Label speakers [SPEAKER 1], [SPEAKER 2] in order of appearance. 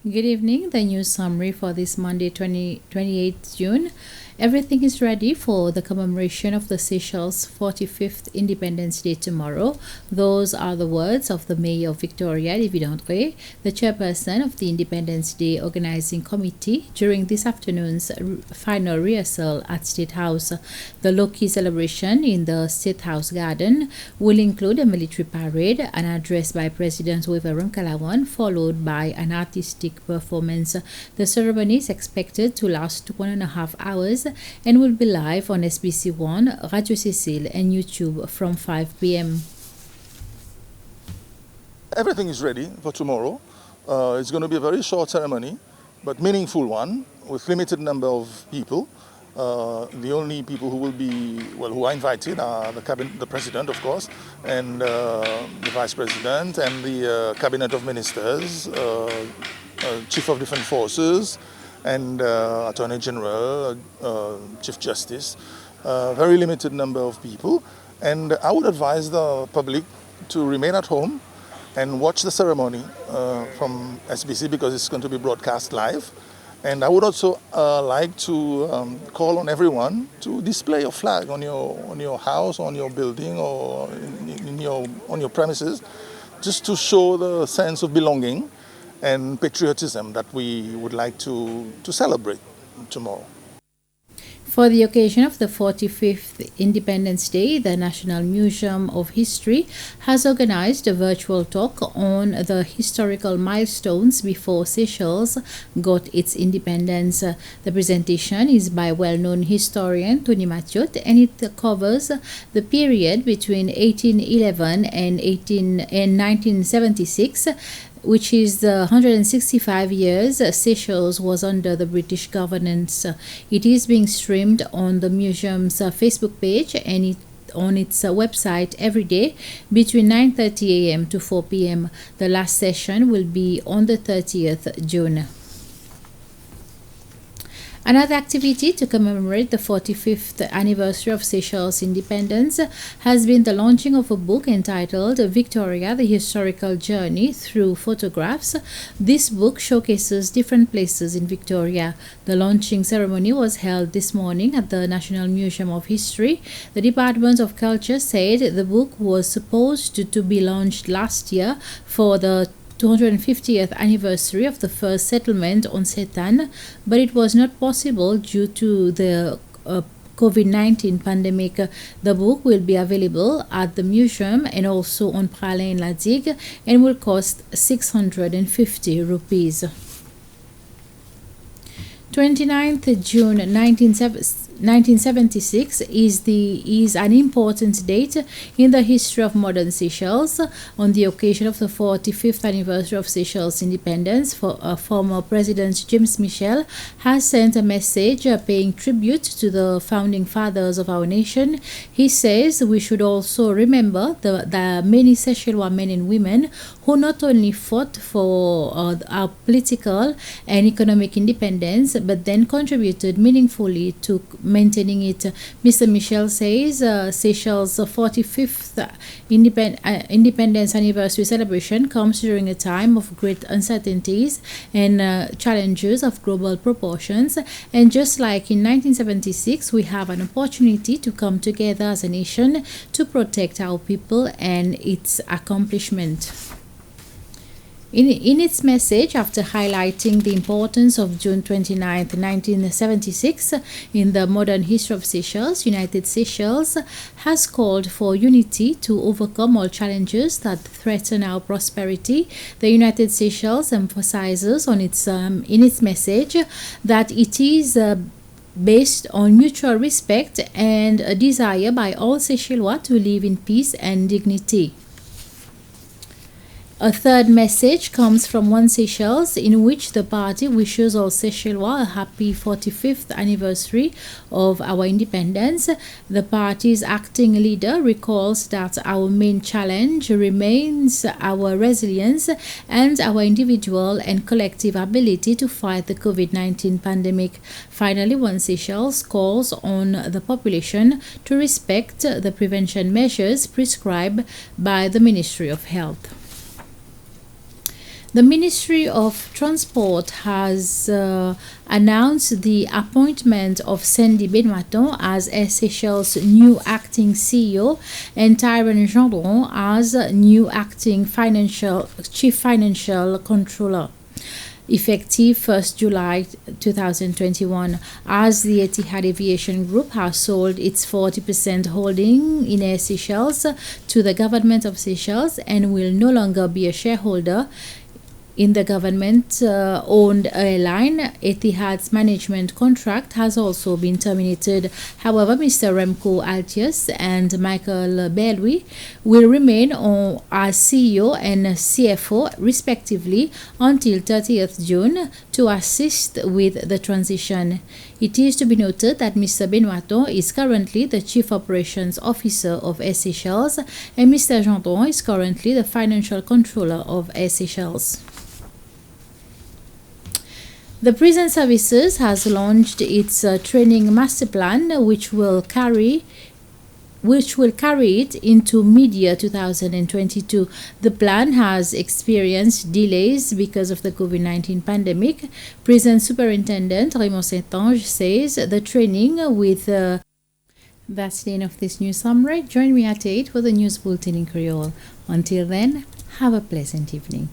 [SPEAKER 1] Good evening. The news summary for this Monday, 28th June. Everything is ready for the commemoration of the Seychelles' 45th Independence Day tomorrow. Those are the words of the Mayor of Victoria, David Andre, the chairperson of the Independence Day Organizing Committee, during this afternoon's final rehearsal at State House. The low-key celebration in the State House garden will include a military parade, an address by President Weverum Kalawan, followed by an artistic performance. The ceremony is expected to last 1.5 hours and will be live on SBC One, Radio Cecile, and YouTube from 5 p.m.
[SPEAKER 2] Everything is ready for tomorrow. It's going to be a very short ceremony, but meaningful one with limited number of people. The only people who will be, who are invited are the cabinet, the president, of course, and the vice president, and the cabinet of ministers, chief of defense forces, and Attorney General, Chief Justice. Very limited number of people. And I would advise the public to remain at home and watch the ceremony from SBC because it's going to be broadcast live. And I would also like to call on everyone to display your flag on your house, on your building, or on your premises, just to show the sense of belonging and patriotism that we would like to celebrate tomorrow.
[SPEAKER 1] For the occasion of the 45th Independence Day, the National Museum of History has organized a virtual talk on the historical milestones before Seychelles got its independence. The presentation is by well-known historian Tony Mathiot, and it covers the period between 1811 and 1976, which is the 165 years Seychelles was under the British governance. It is being streamed on the museum's Facebook page and on its website every day between 9:30 a.m. to 4 p.m. The last session will be on the 30th June. Another activity to commemorate the 45th anniversary of Seychelles' independence has been the launching of a book entitled Victoria, the Historical Journey Through Photographs. This book showcases different places in Victoria. The launching ceremony was held this morning at the National Museum of History. The Department of Culture said the book was supposed to be launched last year for the 250th anniversary of the first settlement on Setan, but it was not possible due to the COVID-19 pandemic. The book will be available at the museum and also on Pralin La Digue and will cost 650 rupees. 29th June 1976 is an important date in the history of modern Seychelles. On the occasion of the 45th anniversary of Seychelles' independence, former President James Michel has sent a message paying tribute to the founding fathers of our nation. He says we should also remember the many Seychellois men and women who not only fought for our political and economic independence, but then contributed meaningfully to maintaining it. Mr. Michel says Seychelles' 45th independence anniversary celebration comes during a time of great uncertainties and challenges of global proportions. And just like in 1976, we have an opportunity to come together as a nation to protect our people and its accomplishment. In its message, after highlighting the importance of June 29, 1976 in the modern history of Seychelles, United Seychelles has called for unity to overcome all challenges that threaten our prosperity. The United Seychelles emphasizes in its message that it is based on mutual respect and a desire by all Seychellois to live in peace and dignity. A third message comes from One Seychelles, in which the party wishes all Seychellois a happy 45th anniversary of our independence. The party's acting leader recalls that our main challenge remains our resilience and our individual and collective ability to fight the COVID-19 pandemic. Finally, One Seychelles calls on the population to respect the prevention measures prescribed by the Ministry of Health. The Ministry of Transport has announced the appointment of Sandy Benoiton as Air Seychelles' new acting CEO and Tyrone Gendron as new acting chief financial controller, effective 1st July 2021, as the Etihad Aviation Group has sold its 40% holding in Air Seychelles to the government of Seychelles and will no longer be a shareholder in the government-owned airline. Etihad's management contract has also been terminated. However, Mr. Remco Altius and Michael Belwi will remain as CEO and CFO, respectively, until 30th June to assist with the transition. It is to be noted that Mr. Benoiton is currently the Chief Operations Officer of Air Seychelles and Mr. Gendron is currently the Financial Controller of Air Seychelles. The Prison Services has launched its training master plan, which will carry it into mid-year 2022. The plan has experienced delays because of the COVID-19 pandemic. Prison Superintendent Raymond Saint-Ange says the training with that's the end of this news summary. Join me at 8 for the news bulletin in Creole. Until then, have a pleasant evening.